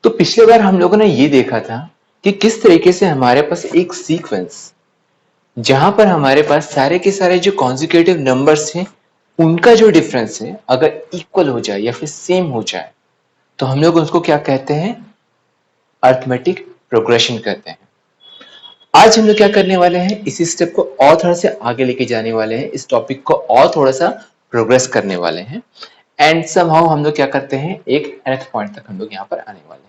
तो पिछले बार हम लोगों ने ये देखा था कि किस तरीके से हमारे पास एक सीक्वेंस जहां पर हमारे पास सारे के सारे जो कॉन्जिक्यूटिव नंबर्स हैं उनका जो डिफरेंस है अगर इक्वल हो जाए या फिर सेम हो जाए तो हम लोग उसको क्या कहते हैं, अर्थमेटिक प्रोग्रेशन कहते हैं। आज हम लोग क्या करने वाले हैं, इसी स्टेप को और थोड़ा सा आगे लेके जाने वाले हैं, इस टॉपिक को और थोड़ा सा प्रोग्रेस करने वाले हैं एंड समहाउ हम लोग क्या करते हैं, एक nth पॉइंट तक हम लोग यहाँ पर आने वाले हैं।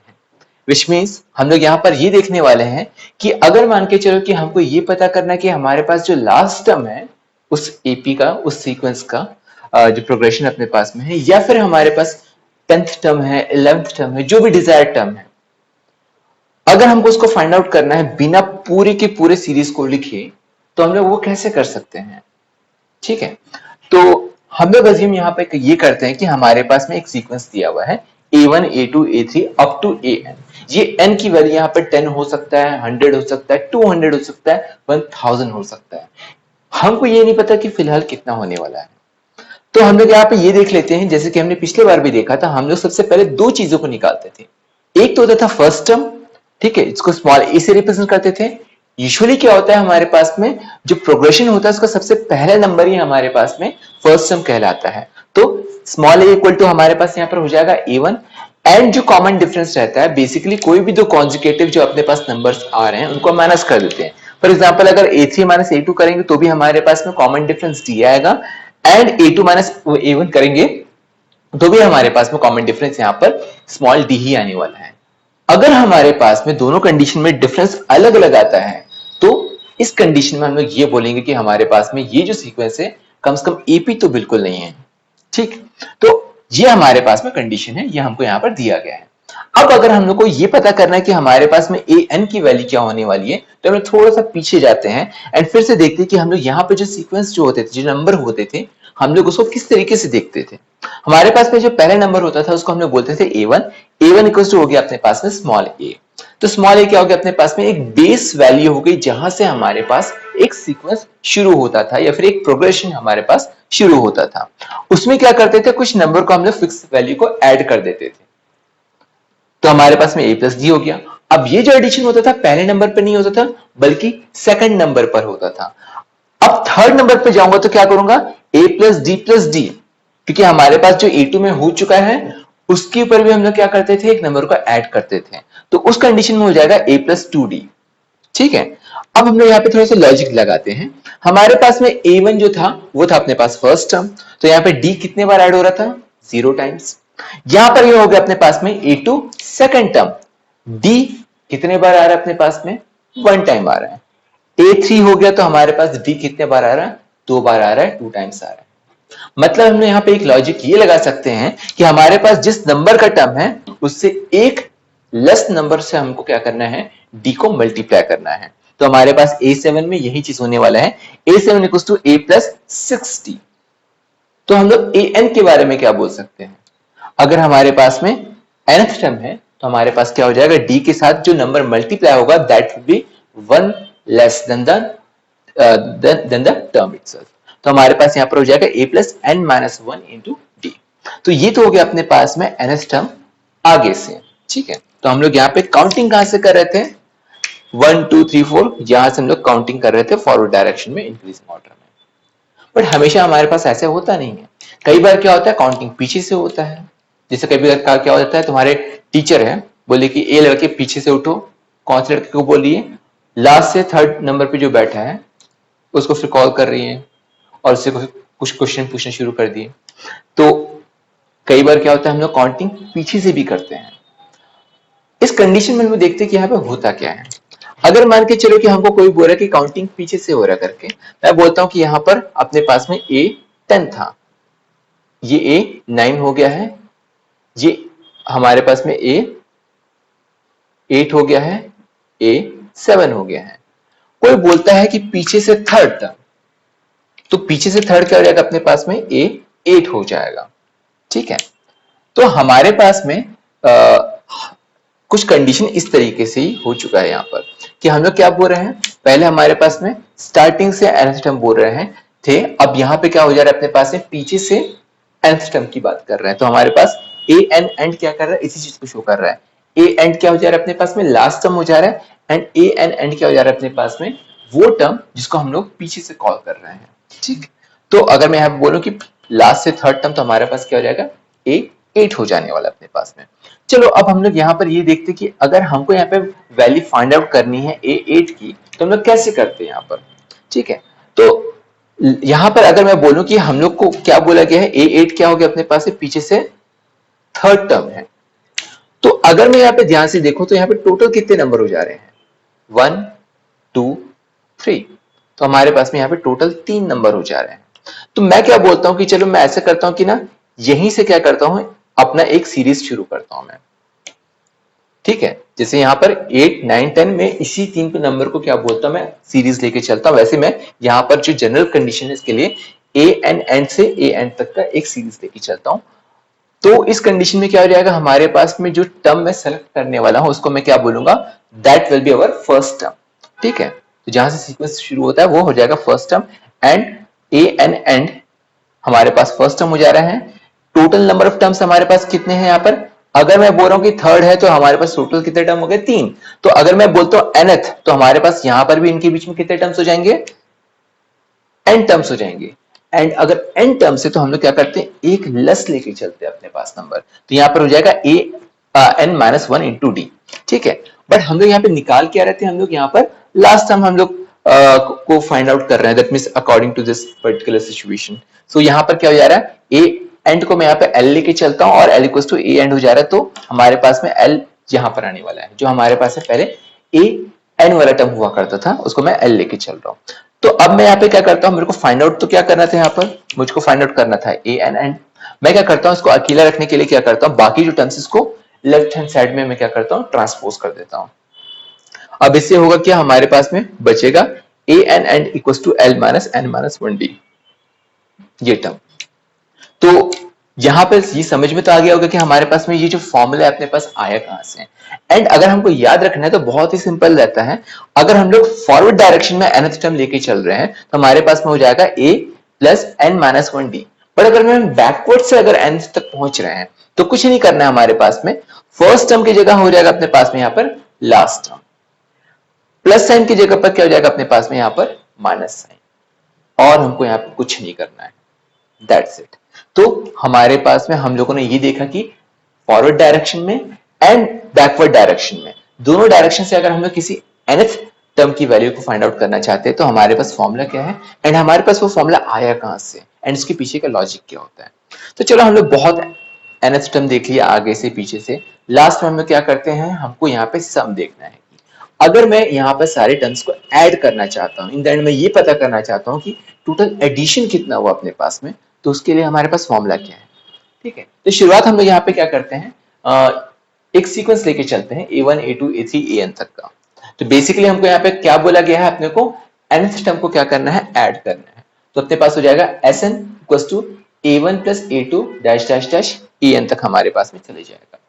विच मीन्स हम लोग यहाँ पर ये देखने वाले हैं कि अगर मान के चलो कि हमको ये पता करना है कि हमारे पास जो लास्ट टर्म है उस एपी का, उस सीक्वेंस का जो प्रोग्रेशन अपने पास में है, या फिर हमारे पास 10th टर्म है, 11th टर्म है, जो भी डिजायर्ड टर्म है, अगर हमको उसको फाइंड आउट करना है बिना पूरे के पूरे सीरीज को लिखे तो हम लोग वो कैसे कर सकते हैं। ठीक है, तो हम लोग अज्यूम यहाँ पे ये करते हैं कि हमारे पास में एक सीक्वेंस दिया हुआ है A1, A2, A3 up to AN। ये n की वैल्यू यहाँ पर 10 हो सकता है, 100 हो सकता है, 200 हो सकता है, 1000 हो सकता है। हमको ये नहीं पता कि फिलहाल कितना होने वाला है। तो हम लोग यहाँ पे ये देख लेते हैं, जैसे कि हमने पिछले बार भी देखा था, हम लोग सबसे पहले दो चीजों को निकालते थे। एक तो होता था फर्स्ट टर्म, ठीक है, इसको स्मॉल ए से रिप्रेजेंट करते थे। यूजुअली क्या होता है हमारे पास में जो प्रोग्रेशन होता है उसका सबसे पहला नंबर ही हमारे पास में फर्स्ट टर्म कहलाता है। तो स्मॉल ए इक्वल टू हमारे पास यहाँ पर हो जाएगा A1 एंड जो कॉमन डिफरेंस रहता है, बेसिकली कोई भी दो कॉन्जिक्यूटिव जो अपने पास नंबर्स आ रहे हैं उनको माइनस कर देते हैं। फॉर एग्जाम्पल अगर A3 माइनस A2 करेंगे तो भी हमारे पास में कॉमन डिफरेंस D आएगा एंड A2 माइनस A1 करेंगे तो भी हमारे पास में कॉमन डिफरेंस यहाँ पर स्मॉल d ही आने वाला है। अगर हमारे पास में दोनों कंडीशन में डिफरेंस अलग अलग आता है तो इस कंडीशन में हम लोग ये बोलेंगे कि हमारे पास में ये जो सीक्वेंस है कम से कम एपी तो बिल्कुल नहीं है। ठीक, तो ये हमारे पास में कंडीशन है, ये हमको यहाँ पर दिया गया है। अब अगर हम लोग को ये पता करना है कि हमारे पास में ए एन की वैल्यू क्या होने वाली है तो हम लोग थोड़ा सा पीछे जाते हैं एंड फिर से देखते हैं कि हम लोग यहाँ पे जो सीक्वेंस जो होते थे, जो नंबर होते थे, हम लोग उसको किस तरीके से देखते थे। हमारे पास में जो पहला नंबर होता था उसको हम लोग बोलते थे A1। A1 इक्वल टू हो गया अपने पास में स्मॉल ए। तो स्मॉल ए क्या हो गया अपने पास में, एक बेस वैल्यू हो गई जहां से हमारे पास एक सीक्वेंस शुरू होता था या फिर एक प्रोग्रेशन हमारे पास शुरू होता था। उसमें क्या करते थे, कुछ नंबर को हम लोग फिक्स वैल्यू को ऐड कर देते थे। तो हमारे पास में a प्लस डी हो गया। अब ये जो एडिशन होता था पहले नंबर पर नहीं होता था बल्कि सेकंड नंबर पर होता था। अब थर्ड नंबर पे जाऊंगा तो क्या करूंगा, प्लस डी, क्योंकि हमारे पास जो A2 में हो चुका है उसके ऊपर भी हम लोग क्या करते थे, एक नंबर को ऐड करते थे। तो उस कंडीशन में हो जाएगा a प्लस टू डी। ठीक है, अब हम लोग यहाँ पे थोड़ा सा लॉजिक लगाते हैं। हमारे पास में A1 जो था वो था अपने पास फर्स्ट टर्म, तो यहाँ पे D कितने बार ऐड हो रहा था, 0 टाइम्स। यहां पर ये हो गया अपने पास में A2 सेकंड टर्म, D कितने बार आ रहा है अपने पास में, 1 टाइम आ रहा है। A3 हो गया तो हमारे पास D कितने बार आ रहा है, 2 बार आ रहा है, 2 टाइम्स आ रहा है। मतलब हमने यहाँ पे एक लॉजिक ये लगा सकते हैं कि हमारे पास जिस नंबर का टर्म है उससे एक लेस नंबर से हमको क्या करना है, D को मल्टीप्लाई करना है। तो हमारे पास A7 में यही चीज होने वाला है, A7 equal to A plus 6D। तो हम लोग AN के बारे में क्या बोल सकते हैं, अगर हमारे पास में nth टर्म है तो हमारे पास क्या हो जाएगा, D के साथ जो नंबर मल्टीप्लाई होगा that will be 1 less than the term itself. तो हमारे पास यहाँ पर हो जाएगा a plus N minus one into D. तो ये तो हो गया अपने पास में nth टर्म आगे से। ठीक है, तो हम लोग यहाँ पे काउंटिंग कहां से कर रहे थे, 1 2 3 4, यहां से हम लोग काउंटिंग कर रहे थे फॉरवर्ड डायरेक्शन में, इंक्रीजिंग ऑर्डर में। बट हमेशा हमारे पास ऐसे होता नहीं है, कई बार क्या होता है काउंटिंग पीछे से होता है। जैसे कभी क्या होता है, तुम्हारे टीचर है बोले कि ए लड़के पीछे से उठो, कौन से लड़के को बोलिए, लास्ट से थर्ड नंबर पे जो बैठा है उसको फिर कॉल कर रही है और उससे कुछ क्वेश्चन पूछना शुरू कर दिए। तो कई बार क्या होता है हम लोग काउंटिंग पीछे से भी करते हैं। इस कंडीशन में हम देखते हैं कि यहाँ पे होता क्या है। अगर मान के चलो कि हमको कोई बोल रहा है कि काउंटिंग पीछे से हो रहा करके, मैं बोलता हूं कि यहाँ पर अपने पास में A 10 था, ये A 9 हो गया है, ये हमारे पास में A 8 हो गया है, A 7 हो गया है। कोई बोलता है कि पीछे से थर्ड था, तो पीछे से थर्ड क्या हो जाएगा अपने पास में, A 8 हो जाएगा। ठीक है, तो हमारे पास में कुछ कंडीशन इस तरीके से ही हो चुका है यहाँ पर कि हम लोग क्या बोल रहे हैं, पहले हमारे पास में स्टार्टिंग से nth टर्म बोल रहे हैं थे, अब यहाँ पे क्या हो जा रहा है अपने पास में पीछे से nth टर्म की बात कर रहे हैं। तो हमारे पास ए एन एंड क्या कर रहा है, इसी चीज को शो कर रहा है, ए एंड क्या हो जा रहा है अपने पास में, लास्ट टर्म हो जा रहा है, एंड ए एन एंड क्या हो जा रहा है अपने पास में, वो टर्म जिसको हम लोग पीछे से कॉल कर रहे हैं। ठीक, तो अगर मैं यहाँ पे बोलूं कि लास्ट से थर्ड टर्म, तो हमारे पास क्या हो जाएगा, ए 8 हो जाने वाला है अपने पास में। चलो अब हम लोग यहाँ पर ये देखते हैं कि अगर हमको यहाँ पे वैल्यू फाइंड आउट करनी है ए 8 की, तो हम लोग कैसे करते हैं यहाँ पर। ठीक है, तो यहाँ पर अगर मैं बोलूं कि हम लोग को क्या बोला गया है, ए 8 क्या हो गया अपने पास से, पीछे से थर्ड टर्म है। तो अगर मैं यहाँ पे ध्यान से देखूं तो यहाँ पे टोटल कितने नंबर हो जा रहे हैं, 1 2 3, तो हमारे पास में यहाँ पे टोटल 3 नंबर हो जा रहे हैं। तो मैं क्या बोलता हूं कि चलो मैं ऐसे करता हूं कि ना यहीं से क्या करता हूं, अपना एक सीरीज शुरू करता हूं मैं। ठीक है, जैसे यहाँ पर 8 9 10 में इसी 3 नंबर को क्या बोलता हूं मैं, सीरीज लेके चलता हूं। वैसे मैं यहाँ पर जो जनरल कंडीशन है इसके लिए ए एन एंड से ए एंड तक का एक सीरीज लेके चलता हूं। तो इस कंडीशन में क्या हो जाएगा, हमारे पास में जो टर्म मैं सेलेक्ट करने वाला हूं उसको मैं क्या बोलूंगा, that will be our first term. ठीक है, तो जहां से सीक्वेंस शुरू होता है वो हो जाएगा first term, and A N and हमारे पास फर्स्ट टर्म हो जा रहा है। टोटल नंबर ऑफ टर्म्स हमारे पास कितने हैं यहाँ पर, अगर मैं बोल रहा हूं कि थर्ड है तो हमारे पास टोटल कितने टर्म हो गए, 3। तो अगर मैं बोलता हूं nth, तो हमारे पास यहां पर भी इनके बीच में कितने टर्म्स हो जाएंगे, n टर्म्स हो जाएंगे। एंड अगर n टर्म्स है तो हम लोग क्या करते हैं, एक लस लेके चलते हैं अपने पास नंबर, तो यहाँ पर हो जाएगा a n minus 1 into D. ठीक है, बट हम लोग यहाँ पे निकाल क्या रहे थे, हम लोग यहाँ पर लास्ट टर्म हम लोग को फाइंड आउट कर रहे हैं, that means according to this particular situation. So यहाँ पर क्या हो जा रहा है, a एंड को मैं यहाँ पे l लेके चलता हूँ और l equals to a and हो जा रहा है, तो हमारे पास में l यहाँ पर आने वाला है। जो हमारे पास है पहले a n वाला टर्म हुआ करता था उसको मैं l लेके चल रहा हूँ। तो अब मैं यहाँ पे क्या करता हूँ, मेरे को फाइंड आउट तो क्या करना था, यहाँ पर मुझको फाइंड आउट करना था a n एंड मैं क्या करता हूँ, इसको अकेला रखने के लिए क्या करता हूँ, बाकी जो टर्म्स इसको लेफ्ट हैंड साइड में मैं क्या करता हूँ, ट्रांसपोज कर देता हूँ। अब इससे होगा क्या, हमारे पास में बचेगा a n and equals to l minus n minus 1d, ये टर्म। तो यहां पर ये समझ में तो आ गया होगा कि हमारे पास में ये जो फॉर्मूला है अपने पास आया कहां से। एंड अगर हमको याद रखना है तो बहुत ही सिंपल रहता है, अगर हम लोग फॉरवर्ड डायरेक्शन में nth टर्म लेके चल रहे हैं तो हमारे पास में हो जाएगा a plus n minus 1d। But अगर हम बैकवर्ड से अगर nth तक पहुंच रहे हैं तो कुछ नहीं करना है, हमारे पास में फर्स्ट टर्म की जगह हो जाएगा अपने पास में यहाँ पर लास्ट टर्म, प्लस साइन की जगह पर क्या हो जाएगा अपने पास में यहाँ पर माइनस साइन, और हमको यहाँ पर कुछ नहीं करना है, दैट्स इट। तो हमारे पास में हम लोगों ने ये देखा कि फॉरवर्ड डायरेक्शन में एंड बैकवर्ड डायरेक्शन में दोनों डायरेक्शन से अगर हम लोग किसी nth टर्म की वैल्यू को फाइंड आउट करना चाहते हैं तो हमारे पास फॉर्मूला क्या है, एंड हमारे पास वो फॉर्मूला आया कहां से, एंड इसके पीछे का लॉजिक क्या होता है। तो चलो हम लोग बहुत nth टर्म देख लिया आगे से पीछे से, लास्ट में हम लोग क्या करते हैं, हमको यहाँ पे सम देखना है। अगर मैं यहाँ पर सारे टर्म्स को ऐड करना चाहता हूँ, इन द एंड मैं ये पता करना चाहता हूँ कि टोटल एडिशन कितना हुआ अपने पास में, तो उसके लिए हमारे पास फॉर्मूला क्या है। ठीक है, तो शुरुआत हम लोग यहाँ पे क्या करते हैं, एक सीक्वेंस लेके चलते हैं a1 a2 a3 an तक का। तो बेसिकली हमको यहाँ पे क्या बोला गया है, अपने को nth टर्म को क्या करना है, ऐड करना है। तो अपने पास हो जाएगा sn equals to a1 plus a2 dash dash dash an तक हमारे पास में चले जाएगा।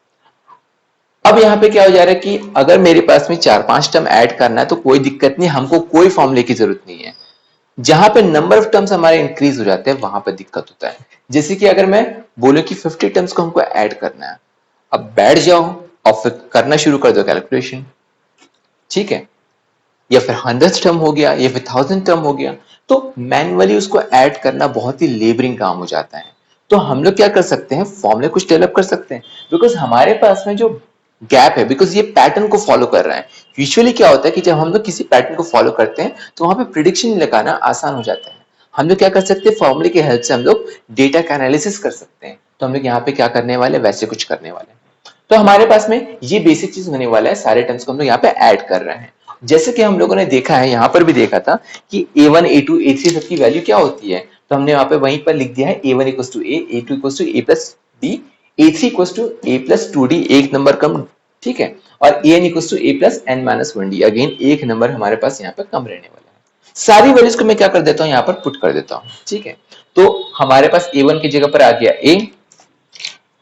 अब यहाँ पे क्या हो जा रहा है कि अगर मेरे पास में 4-5 टर्म ऐड करना है तो कोई दिक्कत नहीं, हमको कोई फॉर्मूले की जरूरत नहीं है। जहां पे नंबर ऑफ टर्म्स हमारे इंक्रीज हो जाते हैं वहां पर दिक्कत होता है। जैसे कि अगर मैं बोलूं कि 50 टर्म्स को हमको ऐड करना है, अब बैठ जाओ और फिर करना शुरू कर दो कैलकुलेशन। ठीक है, या फिर 100 टर्म हो गया या फिर 1000 टर्म हो गया, तो मैन्युअली उसको ऐड करना बहुत ही लेबरिंग काम हो जाता है। तो हम लोग क्या कर सकते हैं, फॉर्मूले कुछ डेवलप कर सकते हैं, बिकॉज हमारे पास में जो गैप है, बिकॉज ये पैटर्न को फॉलो कर रहा है। यूजुअली क्या होता है कि जब हम लोग किसी पैटर्न को फॉलो करते हैं तो वहां पे प्रिडिक्शन लगाना आसान हो जाता है। हम लोग क्या कर सकते हैं, फॉर्मूले की हेल्प से हम लोग डेटा का एनालिसिस कर सकते हैं। तो हम लोग यहाँ पे क्या करने वाले, वैसे कुछ करने वाले हैं। तो हमारे पास में ये बेसिक चीज होने वाला है, सारे टर्म्स को हम लोग यहाँ पे ऐड कर रहे हैं। जैसे कि हम लोगों ने देखा है, यहाँ पर भी देखा था कि a1 a2 a3 सबकी वैल्यू क्या होती है, तो हमने यहाँ पे वहीं पर लिख दिया है a1 equals to a, a2 equals to a plus b, a3 equals to a plus 2d, एक नंबर कम। ठीक है, और an equals to a plus n minus 1d, again एक नंबर हमारे पास यहाँ पे कम रहने वाला है। सारी वैल्यूज को मैं क्या कर देता हूँ, यहाँ पर पुट कर देता हूँ। ठीक है, तो हमारे पास a1 की जगह पर आ गया a,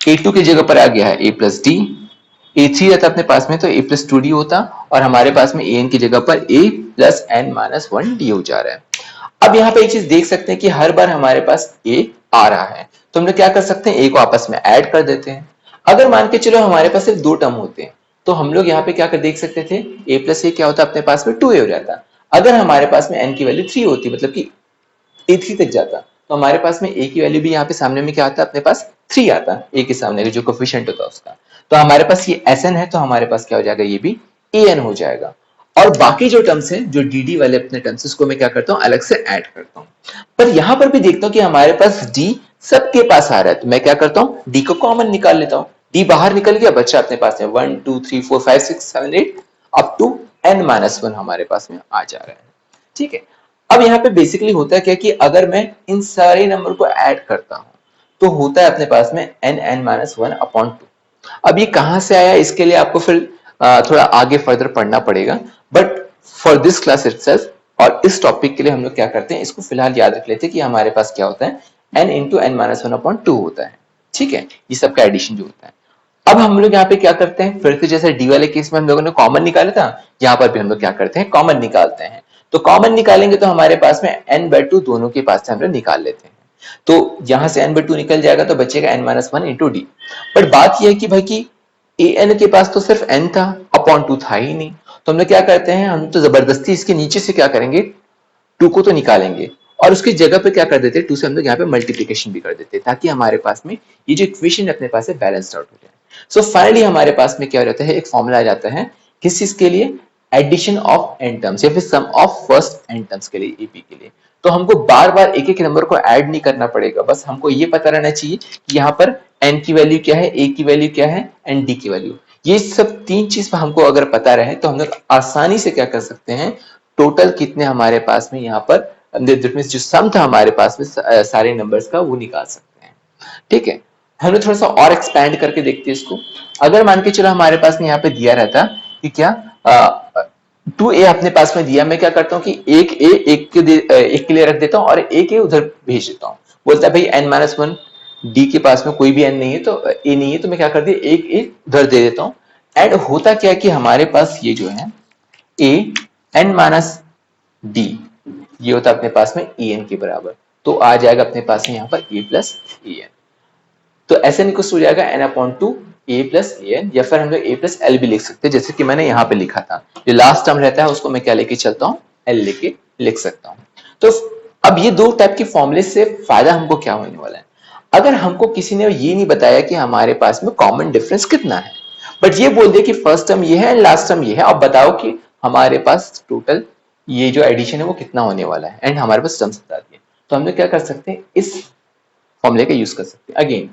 a2 की जगह पर आ गया है a प्लस d, a3 रहता अपने पास में तो a प्लस 2d होता, और हमारे पास में an की जगह पर a plus n minus 1d हो जा रहा है। अब यहाँ पे एक चीज देख सकते हैं कि हर बार हमारे पास a आ रहा है, तो हम लोग क्या कर सकते हैं, a को आपस में ऐड कर देते हैं। अगर मान के चलो हमारे पास सिर्फ 2 टर्म होते हैं तो हम लोग यहाँ पे क्या कर देख सकते थे, a प्लस ए क्या होता अपने पास में 2a हो जाता। अगर हमारे पास में n की वैल्यू 3 होती, मतलब कि a3 तक जाता, तो हमारे पास में a की वैल्यू भी यहाँ पे सामने में क्या आता अपने पास 3 आता, a के सामने जो कोफिशिएंट होता उसका। तो हमारे पास ये Sn है, तो हमारे पास क्या हो जाएगा, ये भी an हो जाएगा। और बाकी जो टर्म्स हैं, जो dd वाले अपने टर्म्स, उसको मैं क्या करता हूँ, अलग से ऐड करता हूँ। पर यहाँ पर भी देखता हूँ कि हमारे पास d सबके पास आ रहा है, तो मैं क्या करता हूँ, d को कॉमन निकाल लेता हूँ। d बाहर निकल गया, बच्चा अपने पास में 1 2 3 4 5 6 7 8 अप टू n-1 हमारे पास में आ जा रहा है। ठीक है, अब यहाँ पे बेसिकली होता है क्या कि अगर मैं इन सारे नंबर को ऐड करता हूं तो होता है अपने पास में n-1 अपॉन 2। अब ये कहां से आया, इसके लिए आपको फिर थोड़ा आगे फर्दर पढ़ना पड़ेगा, but for this class itself और इस टॉपिक के लिए हम लोग क्या करते हैं, इसको फिलहाल याद रख लेते हैं कि हमारे पास क्या होता है, n इंटू n-1 अपॉन 2 होता है। ठीक है, ये सबका एडिशन जो होता है। अब हम लोग यहाँ पे क्या करते हैं, फिर से जैसे डी वाले केस में हम लोगों ने कॉमन निकाला था, यहाँ पर भी हम लोग क्या करते हैं, कॉमन निकालते हैं। तो कॉमन निकालेंगे तो हमारे पास में n/2 दोनों के पास से हम लोग निकाल लेते हैं। तो यहाँ से n/2 निकल जाएगा तो बचेगा n-1 इंटू डी। बट बात यह है कि भाई कि an के पास तो सिर्फ n था, अपॉन 2 था ही नहीं। तो हम लोग क्या करते हैं, हम तो जबरदस्ती इसके नीचे से क्या करेंगे, 2 को तो निकालेंगे और उसकी जगह पे क्या कर देते हैं, 2 से हम लोग यहाँ पे मल्टीप्लीकेशन भी कर देते हैं, ताकि हमारे पास में ये जो इक्वेशन अपने पास है बैलेंस्ड आउट हो जाए। सो फाइनली हमारे पास में क्या रहता है, एक फॉर्मूला आ जाता है किस चीज के लिए, एडिशन ऑफ एन टर्म्स या फिर सम ऑफ फर्स्ट एन टर्म्स के लिए, एपी के लिए। तो हमको बार बार एक एक नंबर को ऐड नहीं करना पड़ेगा, बस हमको ये पता रहना चाहिए कि यहाँ पर एन की वैल्यू क्या है, ए की वैल्यू क्या है एंड डी की वैल्यू। ये सब तीन चीज हमको अगर पता रहे तो हम लोग आसानी से क्या कर सकते हैं, टोटल कितने हमारे पास में यहाँ पर जो सम था हमारे पास में सारे नंबर्स का, वो निकाल सकते हैं। ठीक है, हम लोग थोड़ा सा और एक्सपैंड करके देखते हैं इसको। अगर मान के चलो हमारे पास में यहाँ पे दिया रहता कि क्या 2a अपने पास में दिया, मैं क्या करता हूँ कि एक a एक के लिए रख देता हूँ और एक a उधर भेज देता हूँ। बोलता है भाई n-1 d के पास में कोई भी n नहीं है, तो a नहीं है, तो मैं क्या कर दिया, एक a उधर दे देता हूँ। एंड होता क्या है कि हमारे पास ये जो है a n-d ये होता है अपने पास में en के बराबर। तो आ जाएगा अपने पास में यहाँ पर a प्लस en। तो Sn इक्वल हो जाएगा n upon 2 a plus an, या फिर हम लोग a प्लस एल भी लिख सकते हैं, जैसे कि मैंने यहाँ पे लिखा था। जो लास्ट टर्म रहता है उसको मैं क्या लेके चलता हूँ, l लेके लिख सकता हूँ। तो अब ये दो टाइप के फॉर्मूले से फायदा हमको क्या होने वाला है, अगर हमको किसी ने ये नहीं बताया कि हमारे पास में कॉमन डिफरेंस कितना है, बट ये बोल दिया कि फर्स्ट टर्म ये है एंड लास्ट टर्म ये है, अब बताओ कि हमारे पास टोटल ये जो एडिशन है वो कितना होने वाला है, एंड हमारे पास टर्म्स बता दिए, तो हम लोग क्या कर सकते हैं, इस फॉर्मूले का यूज कर सकते हैं। अगेन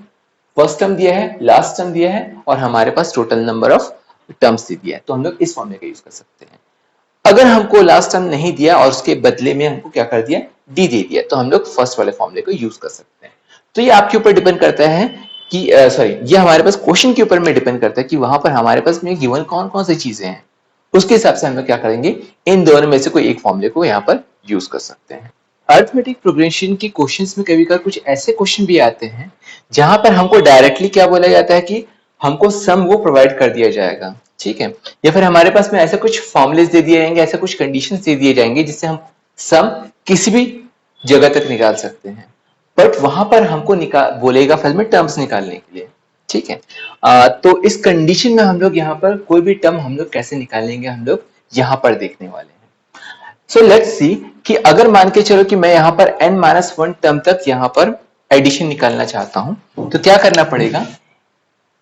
फर्स्ट टर्म दिया है, लास्ट टर्म दिया है और हमारे पास टोटल नंबर ऑफ टर्म्स दिया है, तो हम लोग इस फॉर्मूले का यूज कर सकते हैं। अगर हमको लास्ट टर्म नहीं दिया और उसके बदले में हमको क्या कर दिया, डी दे दिया, तो हम लोग फर्स्ट वाले फॉर्मूले को यूज कर सकते हैं। तो ये आपके ऊपर डिपेंड करता है कि सॉरी ये हमारे पास क्वेश्चन के ऊपर में डिपेंड करता है कि वहां पर हमारे पास में गिवन कौन कौन सी चीजें हैं, उसके हिसाब से हम लोग क्या करेंगे, इन दोनों में से कोई एक फॉर्मूले को यहाँ पर यूज कर सकते हैं। अरिथमेटिक प्रोग्रेशन के क्वेश्चंस में कभी कभी कुछ ऐसे क्वेश्चन भी आते हैं जहां पर हमको डायरेक्टली क्या बोला जाता है कि हमको सम वो प्रोवाइड कर दिया जाएगा, ठीक है, या फिर हमारे पास में ऐसे कुछ फॉर्मुलेस दे दिए जाएंगे, ऐसे कुछ कंडीशंस दे दिए जाएंगे जिससे हम सम किसी भी जगह तक निकाल सकते हैं, बट वहां पर हमको बोलेगा फिर में टर्म्स निकालने के लिए। ठीक है, तो इस कंडीशन में हम लोग यहाँ पर कोई भी टर्म हम लोग कैसे निकालेंगे, हम लोग यहाँ पर देखने वाले हैं। सो लेट्स सी कि अगर मान के चलो कि मैं यहाँ पर n-1 टर्म तक यहाँ पर एडिशन निकालना चाहता हूं, तो क्या करना पड़ेगा,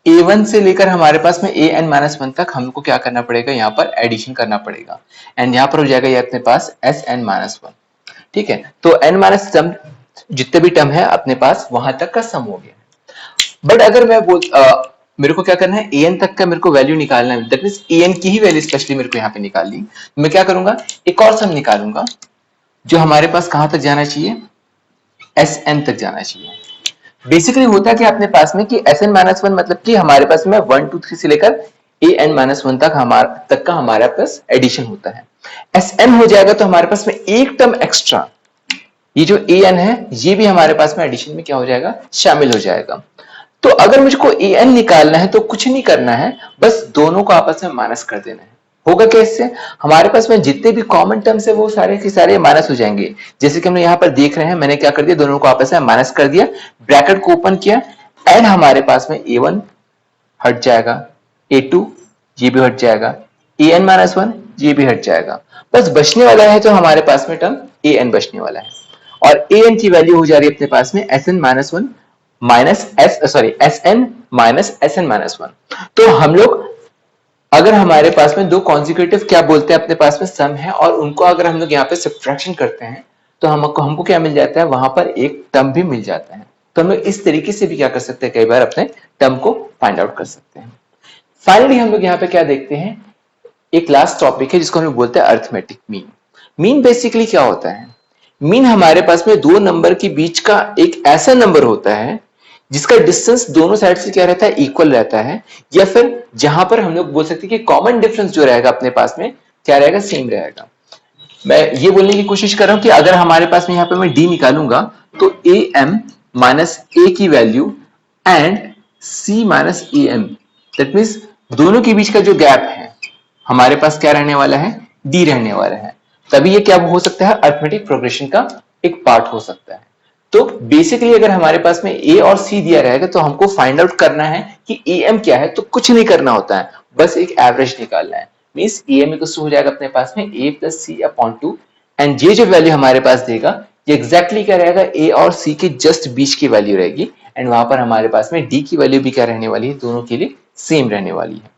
a1 से लेकर हमारे पास में an-1 तक हमको क्या करना पड़ेगा, यहाँ पर एडिशन करना पड़ेगा, एंड यहाँ पर हो जाएगा ये अपने पास Sn-1। ठीक है, तो n- जितने भी टर्म है अपने पास वहां तक का सम हो गया। बट अगर मैं मेरे को क्या करना है, an तक का मेरे को वैल्यू निकालना है, दैट मींस an की ही वैल्यू स्पेशली मेरे को यहाँ पे निकालनी, मैं क्या करूंगा, एक और सम निकालूंगा जो हमारे पास कहां तक जाना चाहिए, Sn तक जाना चाहिए। बेसिकली होता है कि अपने पास में कि Sn-1 मतलब कि हमारे पास में 1 2 3 से लेकर an-1 तक का हमारे पास एडिशन होता है। Sn हो जाएगा तो हमारे पास में एक टर्म एक्स्ट्रा, ये जो an है ये भी हमारे पास में एडिशन में क्या हो जाएगा, शामिल हो जाएगा। तो अगर मुझको an निकालना है तो कुछ नहीं करना है, बस दोनों को आपस में माइनस कर देना है। होगा कैसे, हमारे पास में जितने भी कॉमन टर्म्स है वो सारे के सारे माइनस हो जाएंगे, जैसे कि हम यहाँ पर देख रहे हैं, मैंने क्या कर दिया, दोनों को आपस में माइनस कर दिया, ब्रैकेट को ओपन किया, एंड हमारे पास में a1 हट जाएगा, a2 ये भी हट जाएगा, ए एन माइनस वन ये भी हट जाएगा, बस बचने वाला है तो हमारे पास में टर्म ए एन बचने वाला है, और ए एन की वैल्यू हो जा रही है अपने पास में S N minus one minus S sorry S N minus S N minus one. तो हम लोग अगर हमारे पास में दो कॉन्जिक्यूटिव क्या बोलते हैं अपने पास में सम है, और उनको अगर हम लोग यहाँ पे सब्ट्रैक्शन करते हैं तो हमको क्या मिल जाता है, वहां पर एक टर्म भी मिल जाता है। तो हम लोग इस तरीके से भी क्या कर सकते हैं, कई बार अपने टर्म को फाइंड आउट कर सकते हैं। फाइनली हम लोग यहाँ पे क्या देखते हैं, एक लास्ट टॉपिक है जिसको हम लोग बोलते हैं अर्थमेटिक मीन। मीन बेसिकली क्या होता है, मीन हमारे पास में दो नंबर के बीच का एक ऐसा नंबर होता है जिसका डिस्टेंस दोनों साइड से क्या रहता है, इक्वल रहता है, या फिर जहां पर हम लोग बोल सकते हैं कि कॉमन डिफरेंस जो रहेगा अपने पास में क्या रहेगा, सेम रहेगा। मैं ये बोलने की कोशिश कर रहा हूं कि अगर हमारे पास में यहाँ पे मैं डी निकालूंगा तो ए एम माइनस ए की value and C minus A M, that means दोनों के बीच का जो गैप है हमारे पास क्या रहने वाला है, डी रहने वाला है। तभी ये क्या हो सकता है, अरिथमेटिक प्रोग्रेशन का एक पार्ट हो सकता है। तो बेसिकली अगर हमारे पास में ए और सी दिया रहेगा तो हमको फाइंड आउट करना है कि ए एम क्या है, तो कुछ नहीं करना होता है, बस एक एवरेज निकालना है। Means A M equal to हो जाएगा अपने पास में A plus C upon two, and ये जो वैल्यू हमारे पास देगा ये एग्जैक्टली क्या रहेगा, ए और सी के जस्ट बीच की वैल्यू रहेगी, एंड वहां पर हमारे पास में डी की वैल्यू भी क्या रहने वाली है, दोनों के लिए सेम रहने वाली है।